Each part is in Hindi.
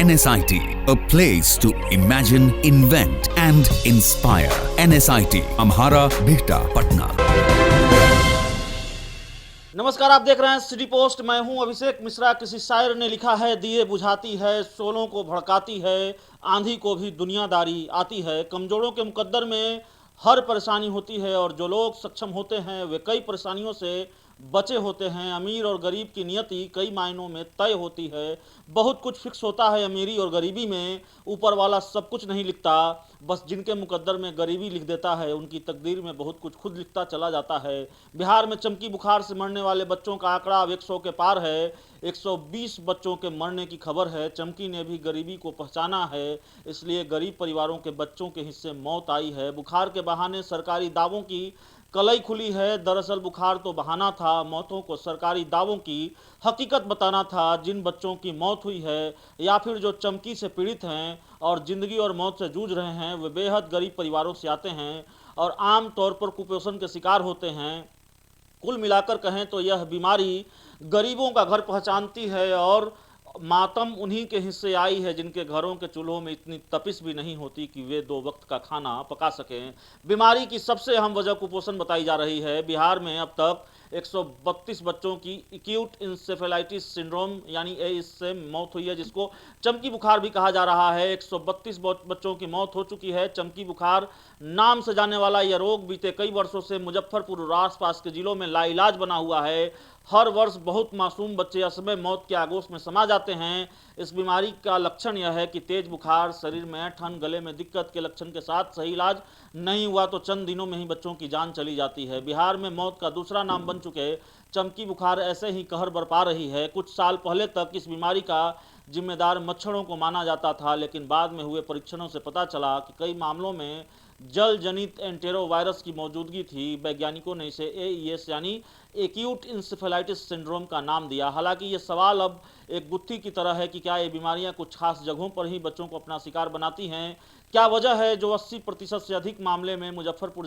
NSIT, a place to imagine, invent and inspire. NSIT, Amhara, Bihta, Patna. नमस्कार, आप देख रहे हैं सिटी पोस्ट। मैं हूं अभिषेक मिश्रा। किसी शायर ने लिखा है, दिए बुझाती है, शोलों को भड़काती है, आंधी को भी दुनियादारी आती है। कमजोरों के मुकद्दर में हर परेशानी होती है और जो लोग सक्षम होते हैं वे कई परेशानियों से बचे होते हैं। अमीर और गरीब की नियति कई मायनों में तय होती है। बहुत कुछ फिक्स होता है अमीरी और गरीबी में, ऊपर वाला सब कुछ नहीं लिखता। बस जिनके मुकद्दर में गरीबी लिख देता है उनकी तकदीर में बहुत कुछ खुद लिखता चला जाता है। बिहार में चमकी बुखार से मरने वाले बच्चों का आंकड़ा अब 100 के पार है। 120 बच्चों के मरने की खबर है। चमकी ने भी गरीबी को पहचाना है, इसलिए गरीब परिवारों के बच्चों के हिस्से मौत आई है। बुखार के बहाने सरकारी दावों की कलई खुली है। दरअसल बुखार तो बहाना था, मौतों को सरकारी दावों की हकीकत बताना था। जिन बच्चों की मौत हुई है या फिर जो चमकी से पीड़ित हैं और जिंदगी और मौत से जूझ रहे हैं, वे बेहद गरीब परिवारों से आते हैं और आम तौर पर कुपोषण के शिकार होते हैं। कुल मिलाकर कहें तो यह बीमारी गरीबों का घर पहचानती है और मातम उन्हीं के हिस्से आई है जिनके घरों के चूल्हों में इतनी तपिश भी नहीं होती कि वे 2 वक्त का खाना पका सकें। बीमारी की सबसे अहम वजह कुपोषण बताई जा रही है। बिहार में अब तक 132 बच्चों की एक्यूट इंसेफेलाइटिस सिंड्रोम यानी एईएस से मौत हुई है, जिसको चमकी बुखार भी कहा जा रहा है। 132 बच्चों की मौत हो चुकी है। चमकी बुखार नाम से जाने वाला यह रोग बीते कई वर्षों से मुजफ्फरपुर और आसपास के जिलों में लाइलाज बना हुआ है। हर वर्ष बहुत मासूम बच्चे असमय मौत के आगोश में समा जाते हैं। इस बीमारी का लक्षण यह है कि तेज बुखार, शरीर में ऐंठन, गले में दिक्कत के लक्षण के साथ सही इलाज नहीं हुआ तो चंद दिनों में ही बच्चों की जान चली जाती है। बिहार में मौत का दूसरा नाम बन चुके चमकी बुखार ऐसे ही कहर बरपा रही है। कुछ साल पहले तक इस बीमारी का जिम्मेदार मच्छरों को माना जाता था, लेकिन बाद में हुए परीक्षणों से पता चला कि कई मामलों में जल जनित एंटेरोवायरस की मौजूदगी थी। वैज्ञानिकों ने इसे एईएस यानी एक्यूट इंसेफेलाइटिस सिंड्रोम का नाम दिया। हालांकि ये सवाल अब एक गुत्थी की तरह है कि क्या ये बीमारियां कुछ खास जगहों पर ही बच्चों को अपना शिकार बनाती हैं। क्या वजह है जो 80% से अधिक मामले मुजफ्फरपुर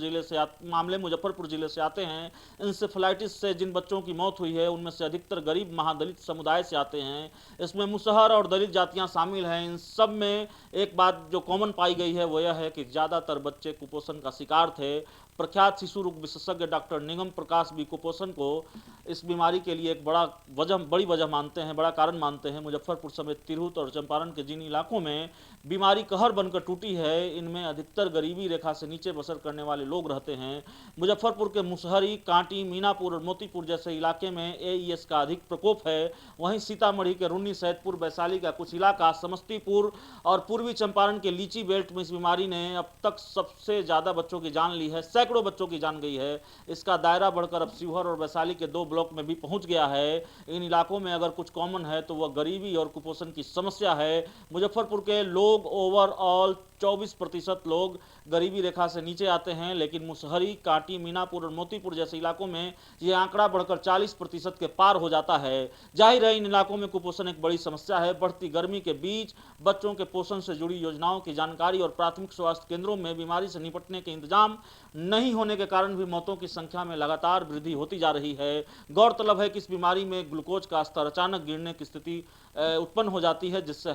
जिले से आते हैं। इंसेफेलाइटिस से जिन बच्चों की मौत हुई है उनमें से अधिकतर गरीब महादलित समुदाय से आते हैं। इसमें मुसहर और दलित जातियां शामिल हैं। इन सब में एक बात जो कॉमन पाई गई है वो यह है कि ज़्यादातर बच्चे कुपोषण का शिकार थे। प्रख्यात शिशु रोग विशेषज्ञ डॉक्टर निगम प्रकाश भी कुपोषण को इस बीमारी के लिए एक बड़ी वजह मानते हैं, बड़ा कारण मानते हैं। मुजफ्फरपुर समेत तिरहुत और चंपारण के जिन इलाकों में बीमारी कहर बनकर टूटी है, इनमें अधिकतर गरीबी रेखा से नीचे बसर करने वाले लोग रहते हैं। मुजफ्फरपुर के मुसहरी, कांटी, मीनापुर और मोतीपुर जैसे इलाके में एईएस का अधिक प्रकोप है। वहीं सीतामढ़ी के रुन्नी, सैदपुर, वैशाली का कुछ इलाका, समस्तीपुर और पूर्वी चंपारण के लीची बेल्ट में इस बीमारी ने अब तक सबसे ज़्यादा बच्चों की जान ली है। सैकड़ों बच्चों की जान गई है। इसका दायरा बढ़कर अब शिवहर और वैशाली के 2 ब्लॉक में भी पहुंच गया है। इन इलाकों में अगर कुछ कॉमन है तो वह गरीबी और कुपोषण की समस्या है। मुजफ्फरपुर के लोग ओवरऑल 24% लोग गरीबी रेखा से नीचे आते हैं, लेकिन मुसहरी, कांटी, मीनापुर और मोतीपुर जैसे इलाकों में यह आंकड़ा बढ़कर 40% के पार हो जाता है। जाहिर है इन इलाकों में कुपोषण एक बड़ी समस्या है। बढ़ती गर्मी के बीच बच्चों के पोषण से जुड़ी योजनाओं की जानकारी और प्राथमिक स्वास्थ्य केंद्रों में बीमारी से निपटने के इंतजाम नहीं होने के कारण भी मौतों की संख्या में लगातार वृद्धि होती जा रही है। गौरतलब है कि इस बीमारी में ग्लूकोज का स्तर अचानक गिरने की स्थिति उत्पन्न हो जाती है, जिससे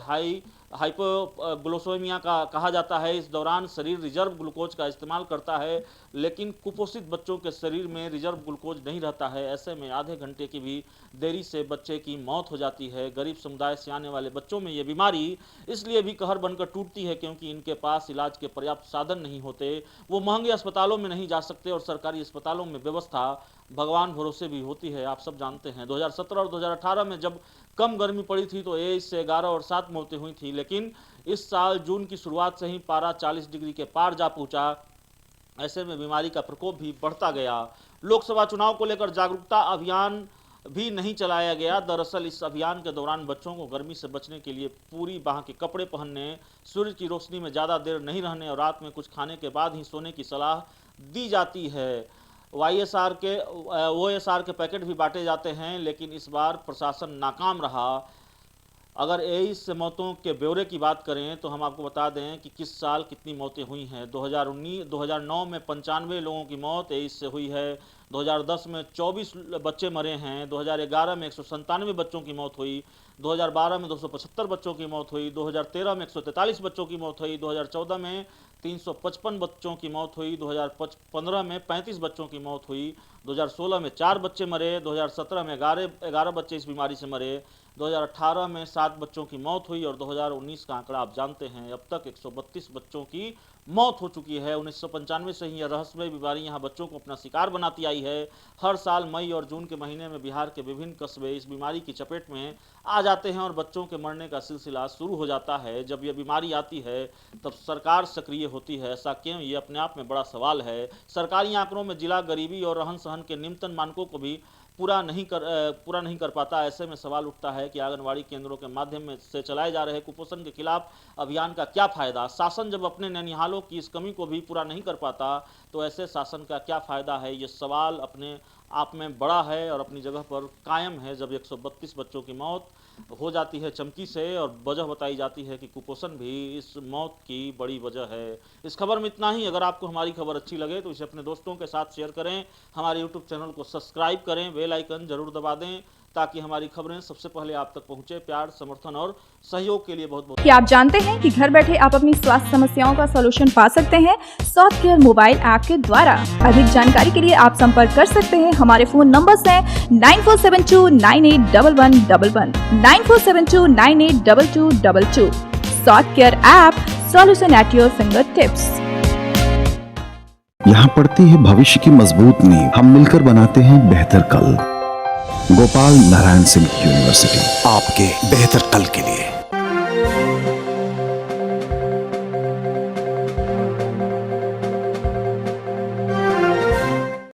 हाइपोग्लाइसेमिया का कहा जाता है। इस दौरान शरीर रिजर्व ग्लूकोज का इस्तेमाल करता है, लेकिन कुपोषित बच्चों के शरीर में रिजर्व ग्लूकोज नहीं रहता है। ऐसे में आधे घंटे की भी देरी से बच्चे की मौत हो जाती है। गरीब समुदाय से आने वाले बच्चों में ये बीमारी इसलिए भी कहर बनकर टूटती है क्योंकि इनके पास इलाज के पर्याप्त साधन नहीं होते। वो महंगे अस्पतालों में नहीं जा सकते और सरकारी अस्पतालों में व्यवस्था भगवान भरोसे भी होती है। आप सब जानते हैं 2017 और 2018 में जब कम गर्मी पड़ी थी तो एईएस से 11 और 7 मौतें हुई थी, लेकिन इस साल जून की शुरुआत से ही पारा 40 डिग्री के पार जा पहुंचा। ऐसे में बीमारी का प्रकोप भी बढ़ता गया। लोकसभा चुनाव को लेकर जागरूकता अभियान भी नहीं चलाया गया। दरअसल इस अभियान के दौरान बच्चों को गर्मी से बचने के लिए पूरी बांह के कपड़े पहनने, सूरज की रोशनी में ज़्यादा देर नहीं रहने और रात में कुछ खाने के बाद ही सोने की सलाह दी जाती है। ओएसआर के पैकेट भी बांटे जाते हैं, लेकिन इस बार प्रशासन नाकाम रहा। अगर एड्स से मौतों के ब्यौरे की बात करें तो हम आपको बता दें कि किस साल कितनी मौतें हुई हैं। 2009 में 95 लोगों की मौत एड्स से हुई है। 2010 में 24 बच्चे मरे हैं। 2011 में 197 बच्चों की मौत हुई। 2012 में 275 बच्चों की मौत हुई। 2013 में 143 बच्चों की मौत हुई। 2014 में 355 बच्चों की मौत हुई। 2015 में 35 बच्चों की मौत हुई। 2016 में 4 बच्चे मरे। 2017 में 11 बच्चे इस बीमारी से मरे। 2018 में 7 बच्चों की मौत हुई और 2019 का आंकड़ा आप जानते हैं, अब तक 132 बच्चों की मौत हो चुकी है। 1995 से ही यह रहस्यमय बीमारी यहाँ बच्चों को अपना शिकार बनाती आई है। हर साल मई और जून के महीने में बिहार के विभिन्न कस्बे इस बीमारी की चपेट में आ जाते हैं और बच्चों के मरने का सिलसिला शुरू हो जाता है। जब यह बीमारी आती है तब सरकार सक्रिय होती है। ऐसा क्यों, ये अपने आप में बड़ा सवाल है। सरकारी आंकड़ों में जिला गरीबी और रहन सहन के निम्नतम मानकों को भी पूरा नहीं कर पाता। ऐसे में सवाल उठता है कि आंगनवाड़ी केंद्रों के माध्यम से चलाए जा रहे कुपोषण के खिलाफ अभियान का क्या फायदा। शासन जब अपने ननिहालों की इस कमी को भी पूरा नहीं कर पाता तो ऐसे शासन का क्या फायदा है। ये सवाल अपने आप में बड़ा है और अपनी जगह पर कायम है। जब 132 बच्चों की मौत हो जाती है चमकी से और वजह बताई जाती है कि कुपोषण भी इस मौत की बड़ी वजह है। इस खबर में इतना ही। अगर आपको हमारी खबर अच्छी लगे तो इसे अपने दोस्तों के साथ शेयर करें। हमारे यूट्यूब चैनल को सब्सक्राइब करें, बेल आइकन जरूर दबा दें ताकि हमारी खबरें सबसे पहले आप तक पहुंचे। प्यार, समर्थन और सहयोग के लिए बहुत बहुत। क्या आप जानते हैं कि घर बैठे आप अपनी स्वास्थ्य समस्याओं का सलूशन पा सकते हैं सॉफ्ट केयर मोबाइल ऐप के द्वारा। अधिक जानकारी के लिए आप संपर्क कर सकते हैं। हमारे फोन नंबर्स हैं 9472981111, 9472982222। Soft care app, solution at your finger tips. यहाँ पड़ती है भविष्य की मजबूत नींव। हम मिलकर बनाते हैं बेहतर कल। गोपाल नारायण सिंह यूनिवर्सिटी, आपके बेहतर कल के लिए।